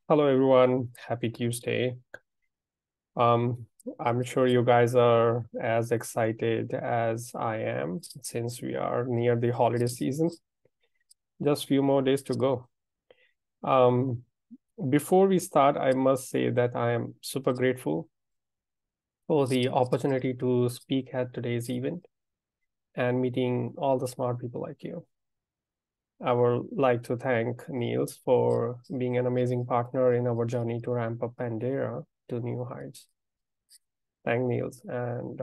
Hello everyone. Happy Tuesday. Um, I'm sure you guys are as excited as I am since we are near the holiday season. Just few more days to go. Um, Before we start, I must say that I am super grateful for the opportunity to speak at today's event and meeting all the smart people like you. I would like to thank Niels for being an amazing partner in our journey to ramp up Pandera to new heights. Thank Niels and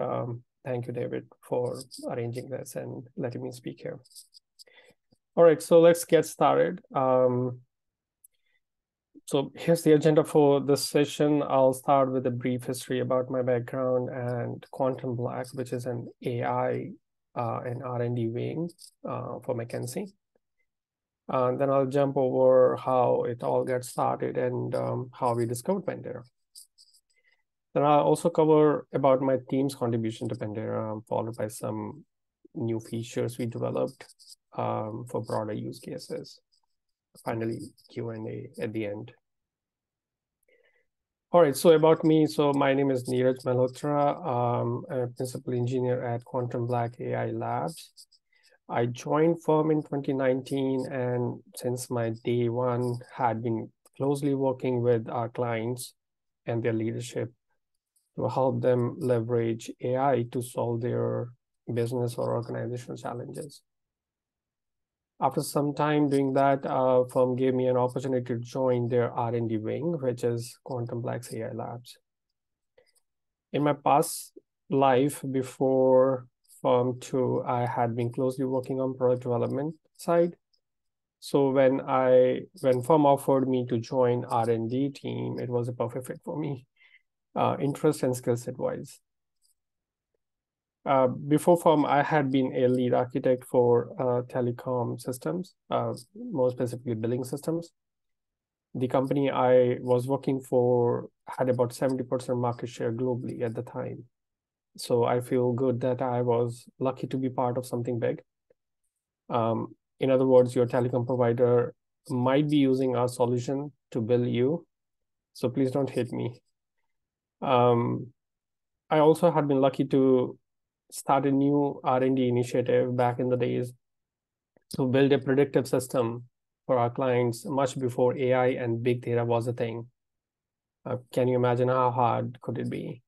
thank you, David, for arranging this and letting me speak here. All right, so let's get started. So here's the agenda for this session. I'll start with a brief history about my background and Quantum Black, which is an AI and R&D wing for McKinsey. Then I'll jump over how it all got started and how we discovered Pandera. Then I'll also cover about my team's contribution to Pandera, followed by some new features we developed for broader use cases. Finally, Q&A at the end. All right, so about me. So my name is Neeraj Malhotra. I'm a principal engineer at Quantum Black AI Labs. I joined firm in 2019, and since my day one had been closely working with our clients and their leadership to help them leverage AI to solve their business or organizational challenges. After some time doing that, firm gave me an opportunity to join their R&D wing, which is Quantum Black's AI Labs. In my past life before firm 2, I had been closely working on product development side. So when firm offered me to join R&D team, it was a perfect fit for me, interest and skill set wise. Before firm, I had been a lead architect for telecom systems, more specifically billing systems. The company I was working for had about 70% market share globally at the time. So I feel good that I was lucky to be part of something big. In other words, your telecom provider might be using our solution to bill you. So please don't hate me. I also had been lucky to start a new R&D initiative back in the days to build a predictive system for our clients much before AI and big data was a thing. Can you imagine how hard could it be?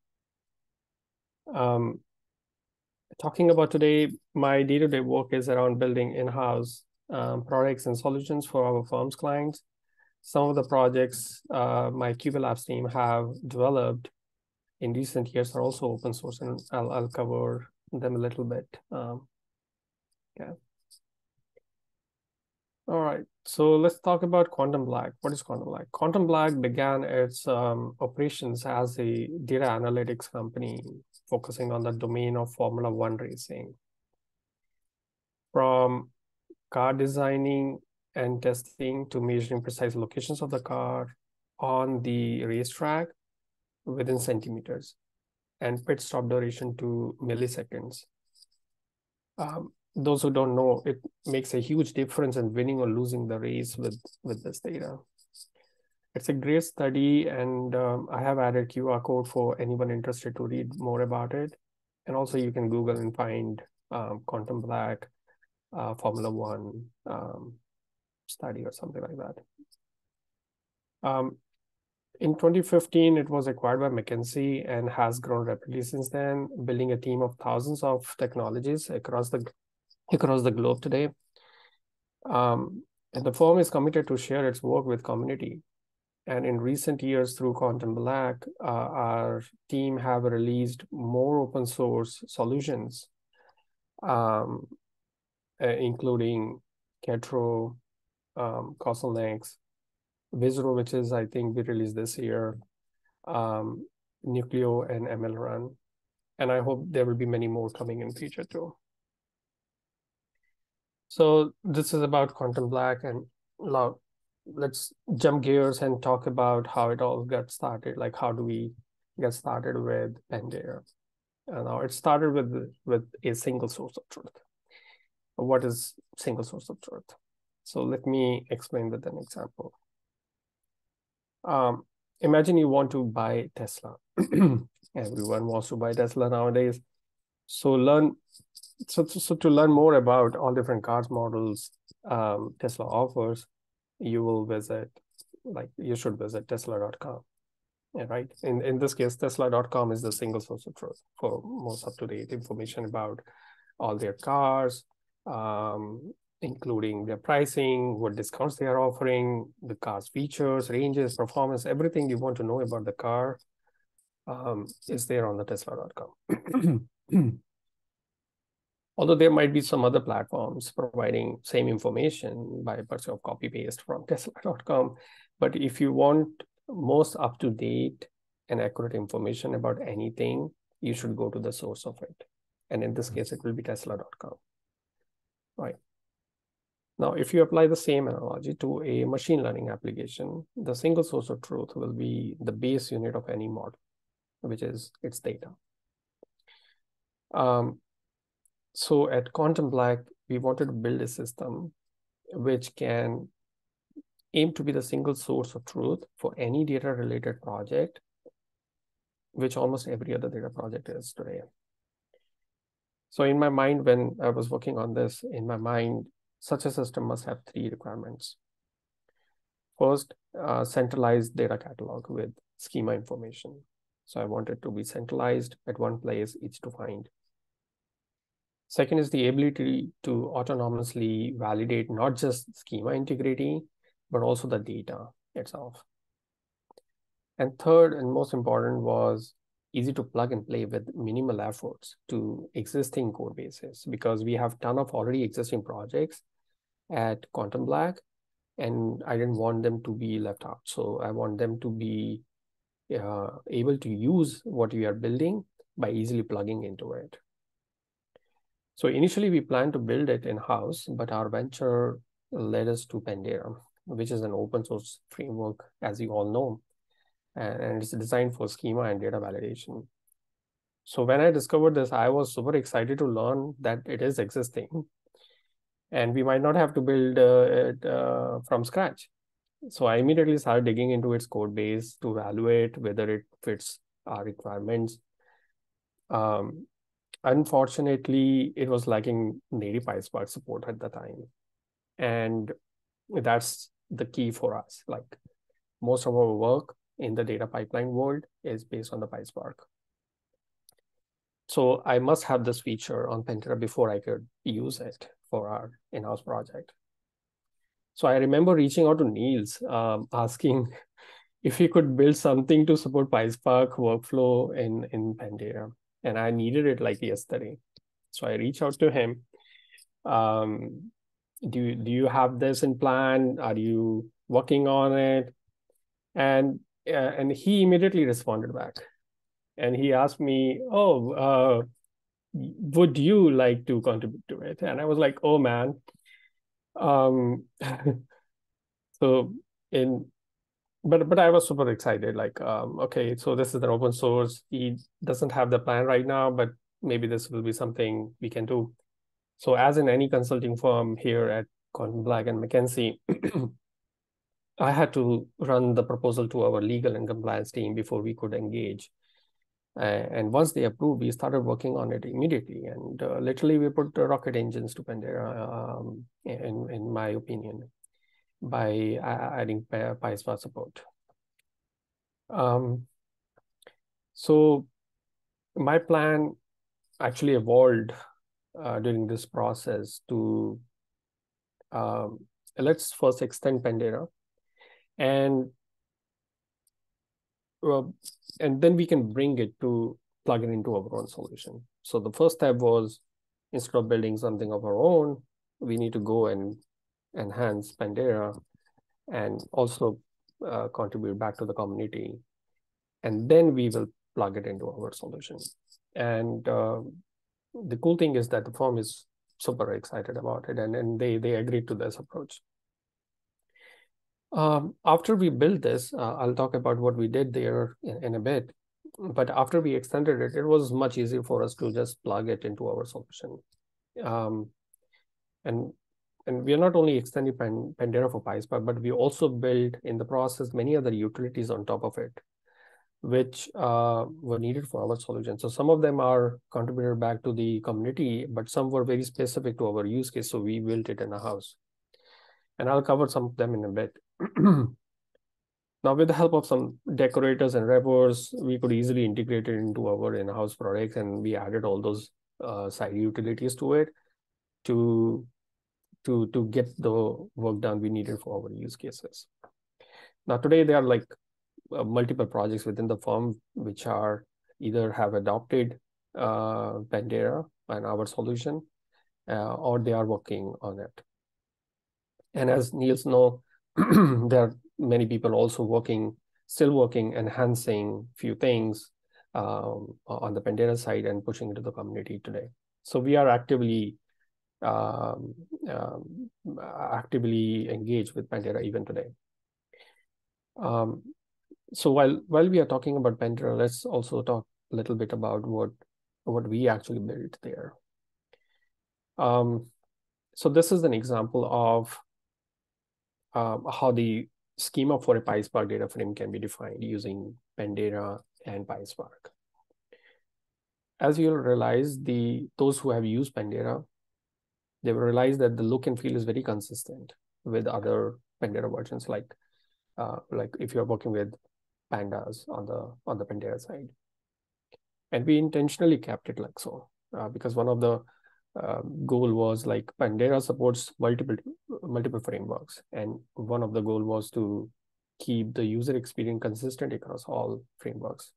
Talking about today, my day-to-day work is around building in-house products and solutions for our firm's clients. Some of the projects my QB Labs team have developed in recent years are also open source, and I'll cover them a little bit. Yeah. All right, so let's talk about Quantum Black. What is Quantum Black? Quantum Black began its operations as a data analytics company focusing on the domain of Formula One racing. From car designing and testing to measuring precise locations of the car on the racetrack within centimeters and pit stop duration to milliseconds. Those who don't know, it makes a huge difference in winning or losing the race with this data. It's a great study, and I have added QR code for anyone interested to read more about it. And also you can Google and find Quantum Black Formula One study or something like that. In 2015, it was acquired by McKinsey and has grown rapidly since then, building a team of thousands of technologies across the globe today. And the firm is committed to share its work with community. And in recent years, through Quantum Black, our team have released more open source solutions, including Ketro, CastleNext, Visro, which is, I think, we released this year, Nucleo, and MLRun. And I hope there will be many more coming in future too. So this is about Quantum Black, and now let's jump gears and talk about how it all got started. Like, how do we get started with Pandera? Now it started with a single source of truth. What is single source of truth? So let me explain with an example. Imagine you want to buy Tesla. Everyone wants to buy Tesla nowadays. So to learn more about all different cars models Tesla offers, you should visit tesla.com. Yeah, right. In this case, tesla.com is the single source of truth for most up-to-date information about all their cars, including their pricing, what discounts they are offering, the car's features, ranges, performance, everything you want to know about the car is there on the tesla.com. Although there might be some other platforms providing same information by virtue of copy paste from tesla.com. But if you want most up-to-date and accurate information about anything, you should go to the source of it. And in this case, it will be tesla.com. Right. Now, if you apply the same analogy to a machine learning application, the single source of truth will be the base unit of any model, which is its data. So at Quantum Black, we wanted to build a system which can aim to be the single source of truth for any data-related project, which almost every other data project is today. So in my mind, when I was working on this, such a system must have three requirements. First, centralized data catalog with schema information. So I want it to be centralized at one place, easy to find. Second is the ability to autonomously validate not just schema integrity, but also the data itself. And third, and most important, was easy to plug and play with minimal efforts to existing code bases, because we have a ton of already existing projects at Quantum Black, and I didn't want them to be left out. So I want them to be able to use what we are building by easily plugging into it. So initially we planned to build it in-house, but our venture led us to Pandera, which is an open source framework, as you all know, and it's designed for schema and data validation. So when I discovered this, I was super excited to learn that it is existing, and we might not have to build it from scratch. So I immediately started digging into its code base to evaluate whether it fits our requirements. Unfortunately, it was lacking native PySpark support at the time. And that's the key for us. Like, most of our work in the data pipeline world is based on the PySpark. So I must have this feature on Pantera before I could use it for our in-house project. So I remember reaching out to Niels, asking if he could build something to support PySpark workflow in Pantera. And I needed it like yesterday. So I reached out to him. Do you have this in plan? Are you working on it? And he immediately responded back. And he asked me, would you like to contribute to it? And I was like, oh man. But I was super excited. Like, okay, so this is an open source. He doesn't have the plan right now, but maybe this will be something we can do. So as in any consulting firm here at Quantum Black and McKinsey, I had to run the proposal to our legal and compliance team before we could engage. And once they approved, we started working on it immediately. And literally, we put rocket engines to Pandera, in my opinion, by adding PySpark support. So my plan actually evolved during this process to let's first extend Pandera, and then we can bring it to plug it into our own solution. So the first step was, instead of building something of our own, we need to go and enhance Pandera and also contribute back to the community. And then we will plug it into our solution. And the cool thing is that the firm is super excited about it, and they agreed to this approach. After we built this, I'll talk about what we did there in a bit. But after we extended it, it was much easier for us to just plug it into our solution. And and we are not only extending Pandera for PySpark, but we also built in the process many other utilities on top of it, which were needed for our solution. So some of them are contributed back to the community, but some were very specific to our use case. So we built it in a house. And I'll cover some of them in a bit. Now, with the help of some decorators and wrappers, we could easily integrate it into our in-house products, and we added all those side utilities to it to get the work done we needed for our use cases. Now, today there are like multiple projects within the firm which are either have adopted Pandera and our solution, or they are working on it. And as Niels know, there are many people also still working, enhancing few things on the Pandera side and pushing it to the community today. So we are actively engaged with Pandera even today. So while we are talking about Pandera, let's also talk a little bit about what we actually built there. So this is an example of how the schema for a PySpark data frame can be defined using Pandera and PySpark. As you'll realize, those who have used Pandera, they will realize that the look and feel is very consistent with other Pandera versions, like if you're working with pandas on the Pandera side. And we intentionally kept it like so, because one of the goal was like Pandera supports multiple frameworks, and one of the goal was to keep the user experience consistent across all frameworks.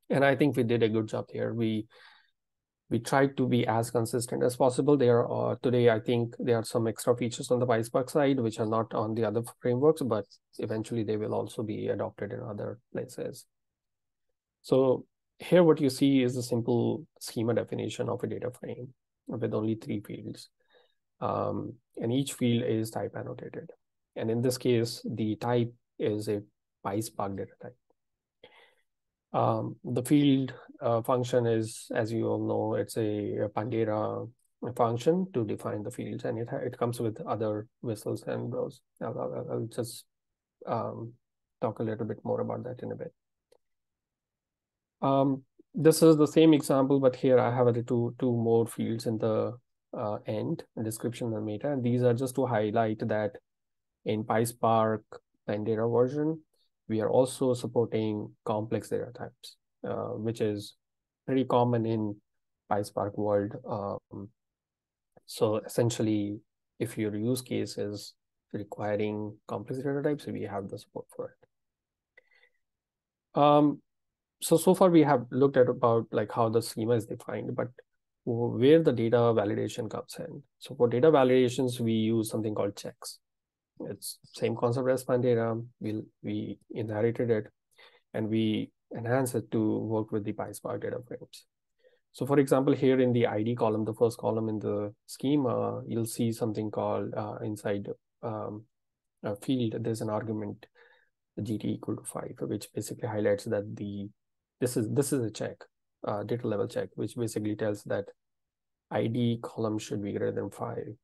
And I think we did a good job there. We tried to be as consistent as possible. Today, I think there are some extra features on the PySpark side which are not on the other frameworks, but eventually they will also be adopted in other places. So here what you see is a simple schema definition of a data frame with only 3 fields. And each field is type annotated. And in this case, the type is a PySpark data type. The field function is, as you all know, it's a Pandera function to define the fields, and it comes with other whistles and those. I'll just talk a little bit more about that in a bit. This is the same example, but here I have two more fields in the end, description and meta. And these are just to highlight that in PySpark Pandera version, we are also supporting complex data types, which is pretty common in PySpark world. So essentially, if your use case is requiring complex data types, we have the support for it. So far we have looked at about like how the schema is defined, but where the data validation comes in. So for data validations, we use something called checks. It's same concept as Pandera. We inherited it and we enhance it to work with the PySpark data frames. So for example, here in the ID column, the first column in the schema, you'll see something called inside a field, there's an argument GT equal to 5, which basically highlights that this is a check, data level check, which basically tells that ID column should be greater than 5.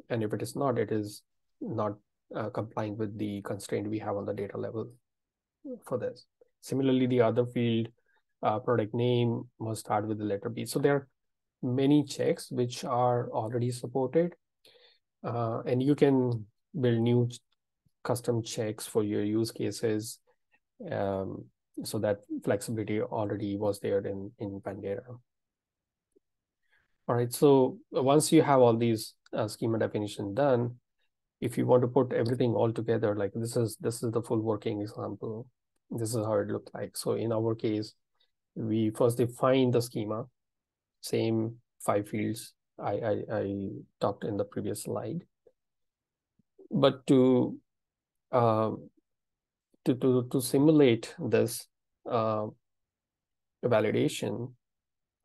And if it is not, it is not complying with the constraint we have on the data level for this. Similarly, the other field, product name, must start with the letter B. So there are many checks which are already supported, and you can build new custom checks for your use cases. So that flexibility already was there in Pandera. All right, so once you have all these schema definition done, if you want to put everything all together, like this is the full working example. This is how it looked like. So in our case, we first define the schema, same 5 fields I talked in the previous slide. But to simulate this validation,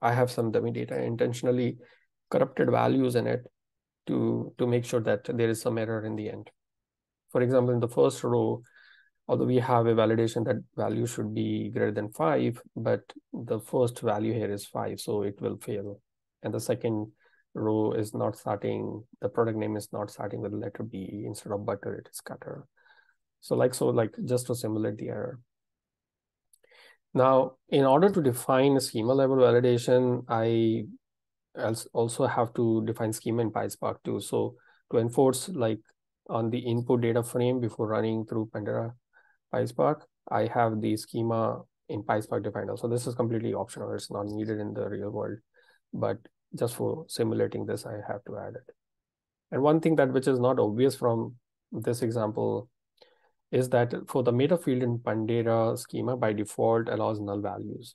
I have some dummy data, intentionally corrupted values in it to make sure that there is some error in the end. For example, in the first row, although we have a validation that value should be greater than 5, but the first value here is 5, so it will fail. And the second row is not starting, the product name is not starting with the letter B. Instead of butter, it is cutter. So like just to simulate the error. Now, in order to define schema level validation, I also have to define schema in PySpark too. So to enforce like on the input data frame before running through Pandera PySpark, I have the schema in PySpark defined. So this is completely optional. It's not needed in the real world, but just for simulating this, I have to add it. And one thing that which is not obvious from this example is that for the meta field in Pandera schema by default allows null values,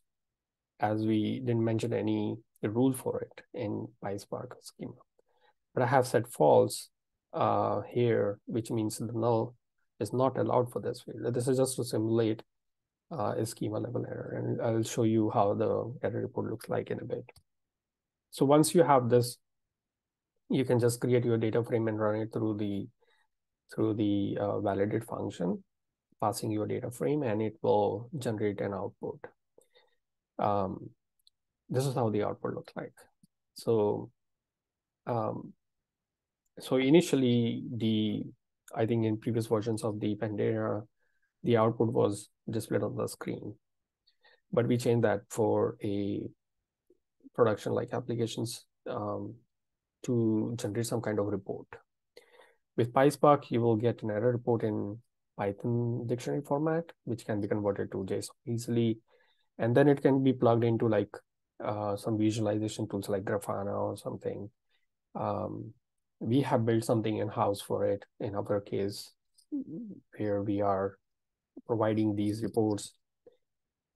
as we didn't mention any rule for it in PySpark schema. But I have set false here, which means the null is not allowed for this field. This is just to simulate a schema level error, and I'll show you how the error report looks like in a bit. So once you have this, you can just create your data frame and run it through the validate function, passing your data frame, and it will generate an output. This is how the output looks like. So initially, I think in previous versions of the Pandera, the output was displayed on the screen, but we changed that for a production like applications to generate some kind of report. With PySpark, you will get an error report in Python dictionary format, which can be converted to JSON easily. And then it can be plugged into like some visualization tools like Grafana or something. We have built something in-house for it in our case, where we are providing these reports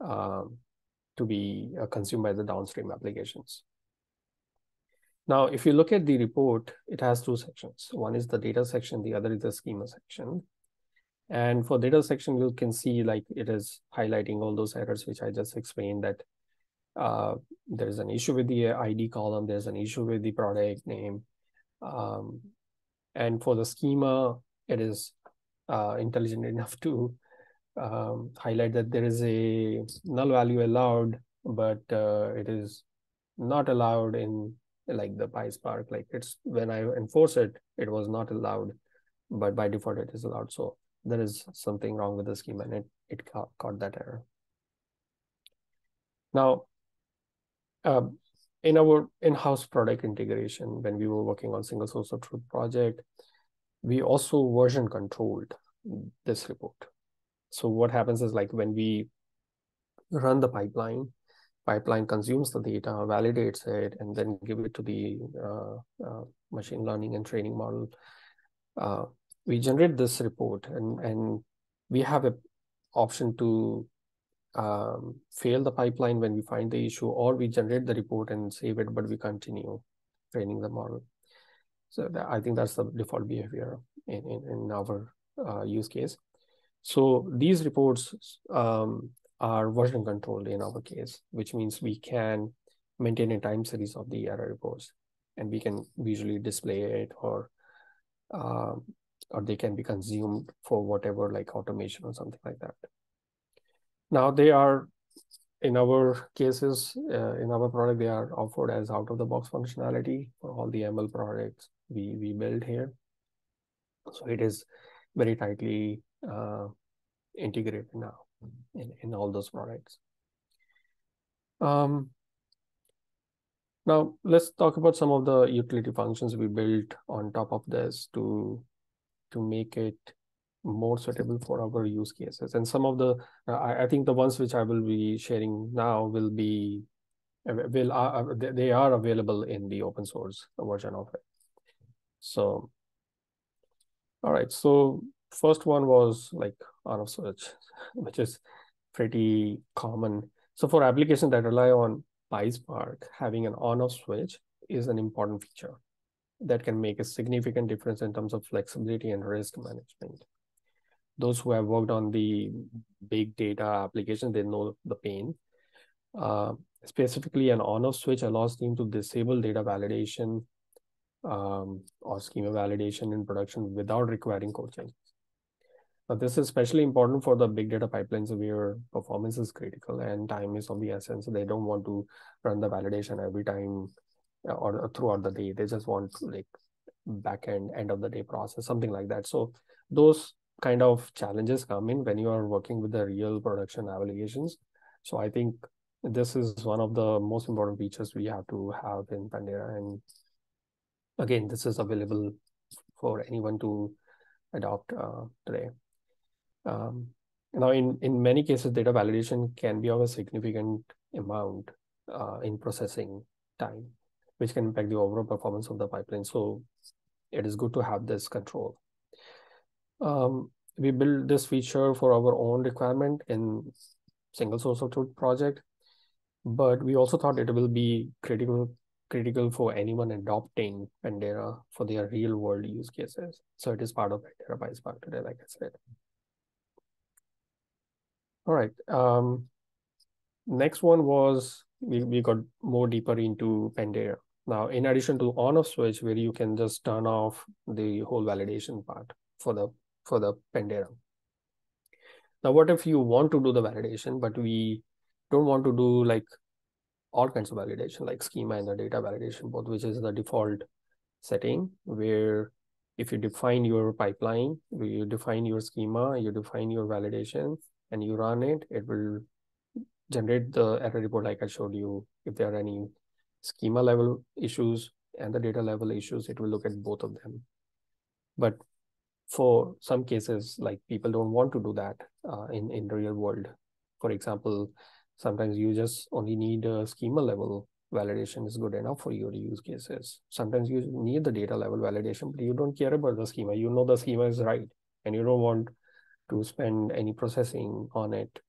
to be consumed by the downstream applications. Now, if you look at the report, it has two sections. One is the data section, the other is the schema section. And for data section, you can see like it is highlighting all those errors, which I just explained, that there's an issue with the ID column, there's an issue with the product name. And for the schema, it is intelligent enough to highlight that there is a null value allowed, but it is not allowed in like the PySpark. Like it's when I enforce it, it was not allowed, but by default it is allowed. So there is something wrong with the schema, and it caught that error. Now, in our in-house product integration, when we were working on single source of truth project, we also version controlled this report. So what happens is like when we run the pipeline consumes the data, validates it, and then give it to the machine learning and training model. We generate this report, and we have an option to fail the pipeline when we find the issue, or we generate the report and save it, but we continue training the model. So I think that's the default behavior in our use case. So these reports are version controlled in our case, which means we can maintain a time series of the error reports, and we can visually display it, or they can be consumed for whatever, like automation or something like that. Now they are, in our cases, in our product, they are offered as out-of-the-box functionality for all the ML products we build here. So it is very tightly integrated now in all those products. Now let's talk about some of the utility functions we built on top of this to make it more suitable for our use cases. And some of the, I think the ones which I will be sharing now will be, they are available in the open source version of it. So, all right, so first one was like on-off switch, which is pretty common. So for applications that rely on PySpark, having an on-off switch is an important feature that can make a significant difference in terms of flexibility and risk management. Those who have worked on the big data application, they know the pain. Specifically, an on-off switch allows team to disable data validation or schema validation in production without requiring code changes. Now, this is especially important for the big data pipelines where performance is critical and time is of the essence. They don't want to run the validation every time or throughout the day. They just want like back end of the day process, something like that. So those kind of challenges come in when you are working with the real production applications. So I think this is one of the most important features we have to have in Pandera. And again, this is available for anyone to adopt today. Um, Now, in many cases, data validation can be of a significant amount in processing time, which can impact the overall performance of the pipeline. So it is good to have this control. We built this feature for our own requirement in single source of truth project, but we also thought it will be critical for anyone adopting Pandera for their real world use cases. So it is part of Pandera PySpark today, like I said. All right. Next one was we got more deeper into Pandera. Now, in addition to on-off switch, where you can just turn off the whole validation part for the Pandera. Now, what if you want to do the validation, but we don't want to do like all kinds of validation, like schema and the data validation both, which is the default setting, where if you define your pipeline, you define your schema, you define your validation, and you run it, it will generate the error report like I showed you. If there are any schema level issues and the data level issues, it will look at both of them. But for some cases, like people don't want to do that in the real world. For example, sometimes you just only need a schema level validation is good enough for your use cases. Sometimes you need the data level validation, but you don't care about the schema. You know the schema is right, and you don't want to spend any processing on it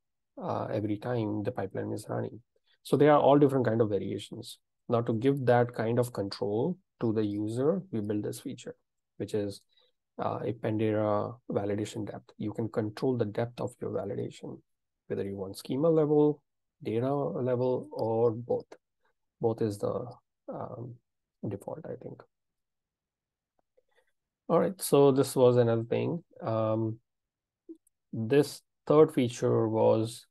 every time the pipeline is running. So there are all different kind of variations. Now, to give that kind of control to the user, we build this feature, which is a Pandera validation depth. You can control the depth of your validation, whether you want schema level, data level, or both. Both is the default, I think. All right, so this was another thing. This third feature was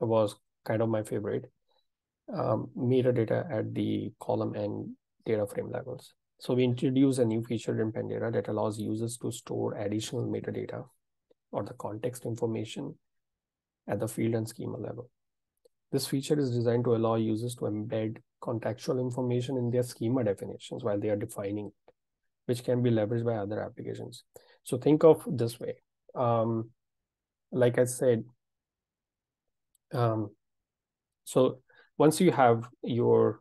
kind of my favorite. Metadata at the column and data frame levels. So we introduced a new feature in Pandera that allows users to store additional metadata or the context information at the field and schema level. This feature is designed to allow users to embed contextual information in their schema definitions while they are defining it, which can be leveraged by other applications. So think of this way. Like I said, so once you have your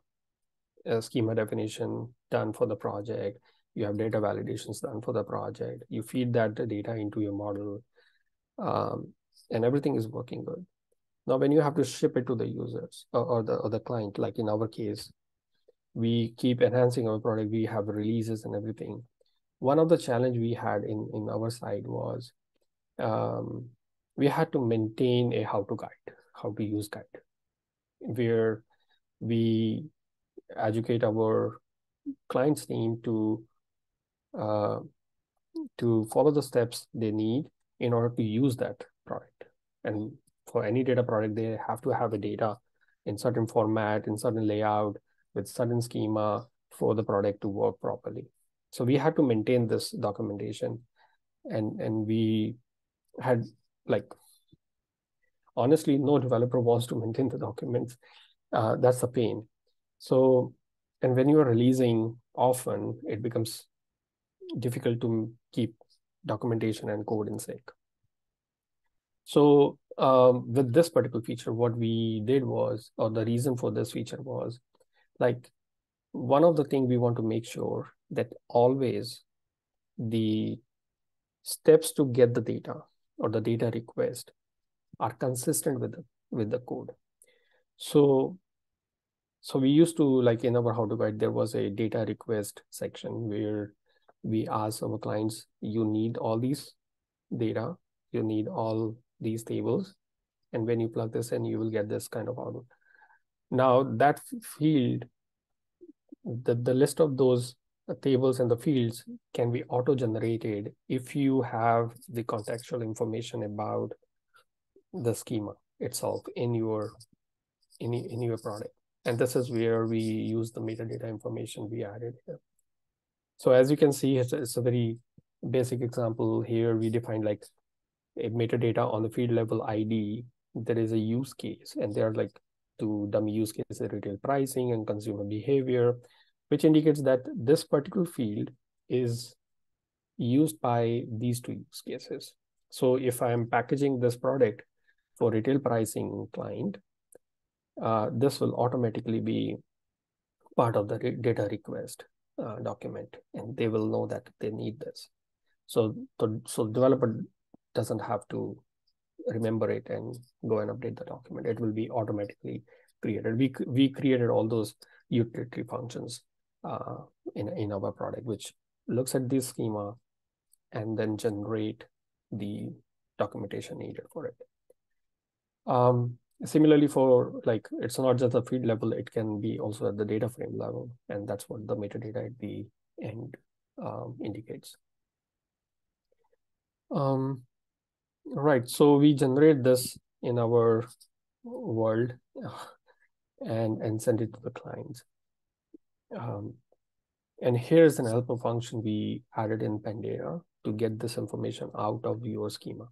schema definition done for the project, you have data validations done for the project, you feed that data into your model, and everything is working good. Now, when you have to ship it to the users or the client, like in our case, we keep enhancing our product, we have releases and everything. One of the challenge we had in our side was we had to maintain a how to use guide, where we educate our clients team to follow the steps they need in order to use that product. And for any data product, they have to have a data in certain format, in certain layout, with certain schema for the product to work properly. So we had to maintain this documentation, and we had, like, honestly, no developer wants to maintain the documents. That's the pain. So, and when you are releasing often, it becomes difficult to keep documentation and code in sync. So with this particular feature, what we did was, or the reason for this feature was, like, one of the things we want to make sure that always the steps to get the data or the data request are consistent with the code. So we used to, like, in our how to guide, there was a data request section where we ask our clients, you need all these data, you need all these tables, and when you plug this in, you will get this kind of output. Now that field, the list of those tables and the fields can be auto-generated if you have the contextual information about the schema itself in your product. And this is where we use the metadata information we added here. So as you can see, it's a very basic example here. We define like a metadata on the field level ID. There is a use case, and there are like two dummy use cases: retail pricing and consumer behavior, which indicates that this particular field is used by these two use cases. So if I'm packaging this product for retail pricing client, this will automatically be part of the data request document, and they will know that they need this. So developer doesn't have to remember it and go and update the document. It will be automatically created. We created all those utility functions in our product, which looks at this schema and then generate the documentation needed for it. Similarly, for like, it's not just the field level, it can be also at the data frame level, and that's what the metadata at the end indicates. Right, so we generate this in our world and send it to the clients. And here's an helper function we added in Pandera to get this information out of your schema.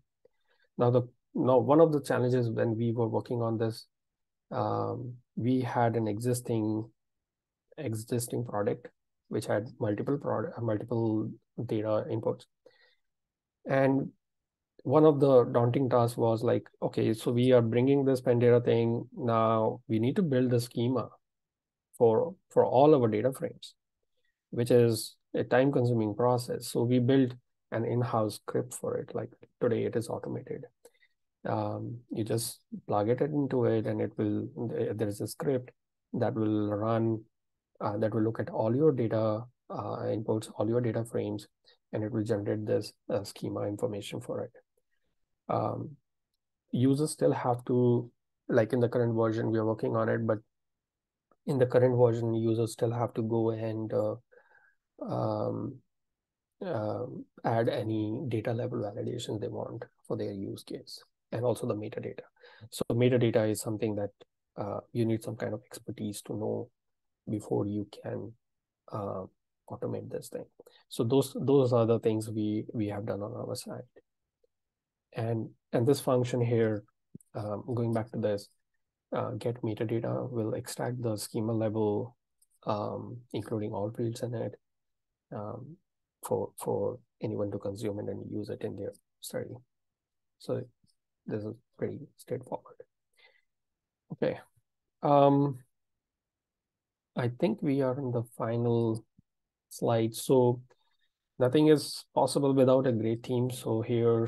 Now, one of the challenges when we were working on this, we had an existing product which had multiple data inputs. And one of the daunting tasks was like, okay, so we are bringing this Pandera thing. Now we need to build the schema for all our data frames, which is a time-consuming process. So we built an in-house script for it. Like today, it is automated. You just plug it into it, and there is a script that will run, that will look at all your data inputs, all your data frames, and it will generate this schema information for it. Users still have to, like in the current version, we are working on it, but in the current version, users still have to go and add any data level validations they want for their use case, and also the metadata. So metadata is something that you need some kind of expertise to know before you can automate this thing. So those are the things we have done on our side. And this function here, going back to this, get metadata will extract the schema level, including all fields in it, for anyone to consume and then use it in their study. So this is pretty straightforward. Okay. I think we are in the final slide. So nothing is possible without a great team. So here,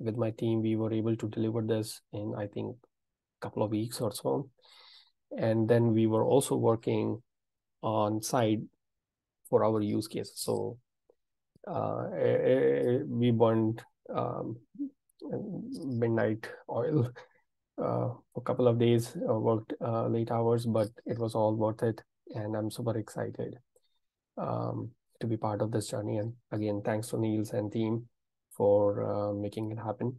with my team, we were able to deliver this in, I think, a couple of weeks or so. And then we were also working on site for our use cases. So we burned midnight oil for a couple of days, worked late hours, but it was all worth it. And I'm super excited to be part of this journey. And again, thanks to Niels and team for making it happen.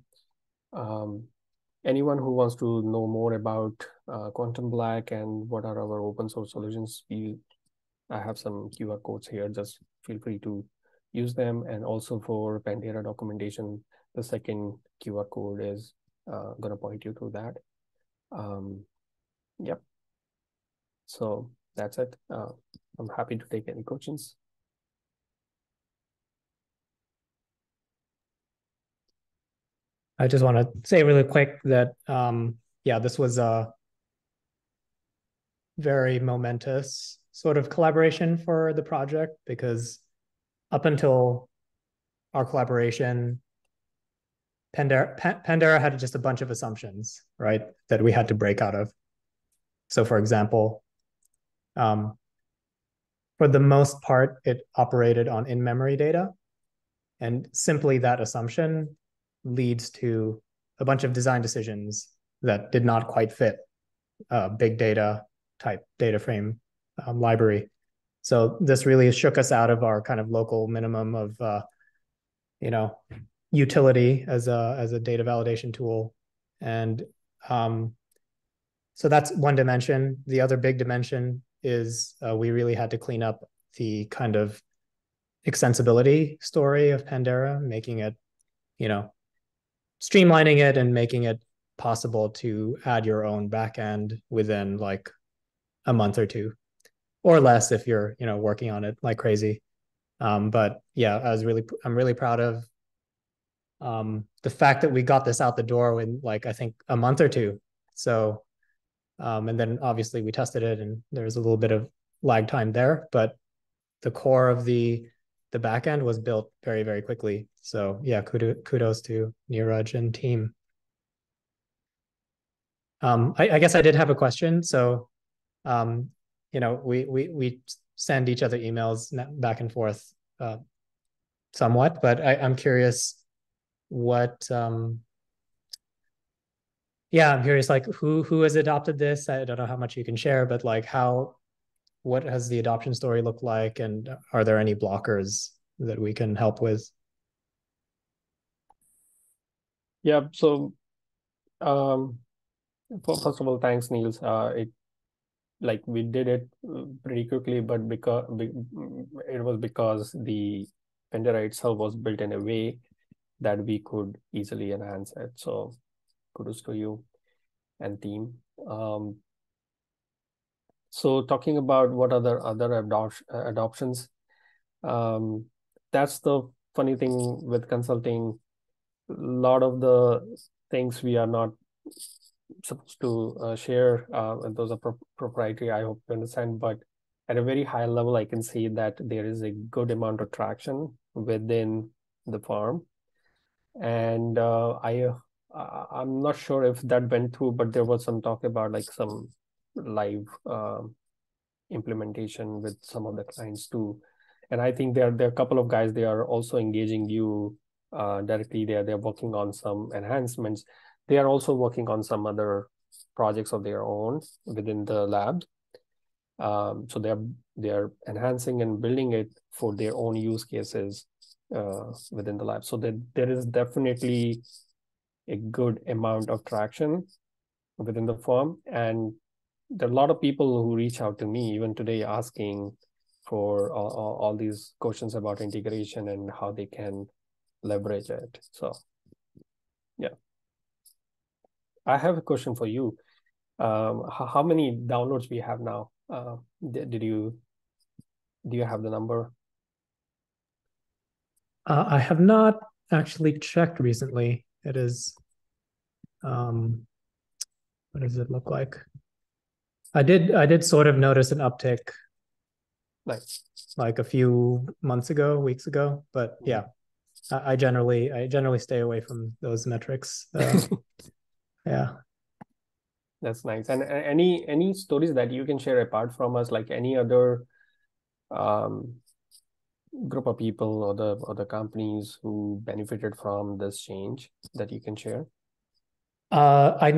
Anyone who wants to know more about Quantum Black and what are our open source solutions, I have some QR codes here. Just feel free to use them. And also for Pandera documentation, the second QR code is going to point you to that. Yep. So that's it. I'm happy to take any questions. I just want to say really quick that, yeah, this was a very momentous sort of collaboration for the project, because up until our collaboration, Pandera had just a bunch of assumptions, right, that we had to break out of. So for example, for the most part, it operated on in-memory data. And simply that assumption leads to a bunch of design decisions that did not quite fit big data type data frame library. So this really shook us out of our kind of local minimum of, utility as a data validation tool. And so so that's one dimension. The other big dimension is we really had to clean up the kind of extensibility story of Pandera, making it, streamlining it and making it possible to add your own backend within like a month or two, or less if you're, working on it like crazy. But yeah, I'm really proud of the fact that we got this out the door in like I think a month or two. So and then obviously we tested it and there's a little bit of lag time there, but the core of the back end was built very, very quickly. So yeah, kudos to Neeraj and team. I guess I did have a question. So we send each other emails back and forth somewhat, but I'm curious what I'm curious like who has adopted this. I don't know how much you can share, but like what has the adoption story looked like, and are there any blockers that we can help with? Yeah, so first of all, thanks, Niels. We did it pretty quickly, but because it was because the Pandera itself was built in a way that we could easily enhance it. So kudos to you and team. So talking about what other adoptions, that's the funny thing with consulting. A lot of the things we are not supposed to share, and those are proprietary, I hope you understand. But at a very high level, I can say that there is a good amount of traction within the firm. And I'm not sure if that went through, but there was some talk about like some live implementation with some of the clients too. And I think there are a couple of guys, they are also engaging you directly there. They're working on some enhancements. They are also working on some other projects of their own within the lab. So they're enhancing and building it for their own use cases within the lab. So there is definitely a good amount of traction within the firm. And there are a lot of people who reach out to me even today asking for all these questions about integration and how they can leverage it. So yeah, I have a question for you. How many downloads we have now? Do you have the number? I have not actually checked recently. It is, what does it look like? I did sort of notice an uptick Nice. like a few weeks ago, but yeah, I generally stay away from those metrics. Yeah. That's nice. And any stories that you can share apart from us, like any other group of people or the companies who benefited from this change that you can share? I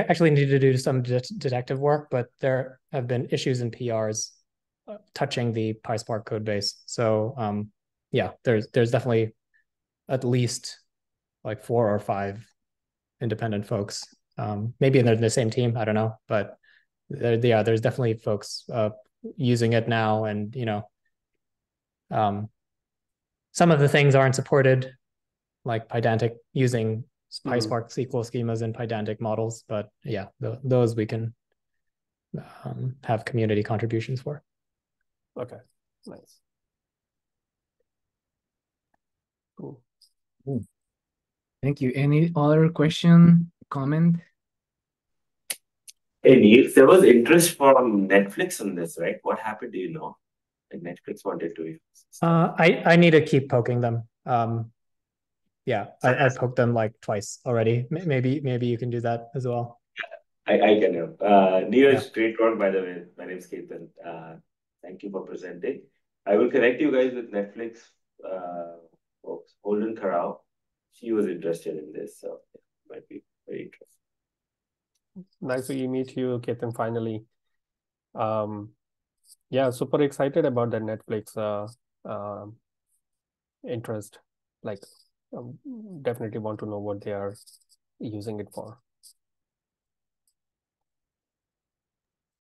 actually need to do some detective work, but there have been issues in PRs touching the PySpark code base. So yeah, there's definitely at least like 4 or 5 independent folks. Maybe they're the same team, I don't know, but there's definitely folks using it now, and some of the things aren't supported, like Pydantic, using PySpark SQL schemas and Pydantic models, but yeah, those we can have community contributions for. Okay, nice. Cool. Thank you. Any other question, comment? Hey, Niels, there was interest from Netflix on this, right? What happened? Do you know? Like Netflix wanted to use. I need to keep poking them. Yeah, I poked them like twice already. Maybe you can do that as well. I can help. Neeraj, great work, by the way. My name is Ketan. Thank you for presenting. I will connect you guys with Netflix folks. Holden Karau. She was interested in this, so it might be very interesting. Nice to meet you, Ketan, finally. Yeah, super excited about the Netflix interest. Like, definitely want to know what they are using it for.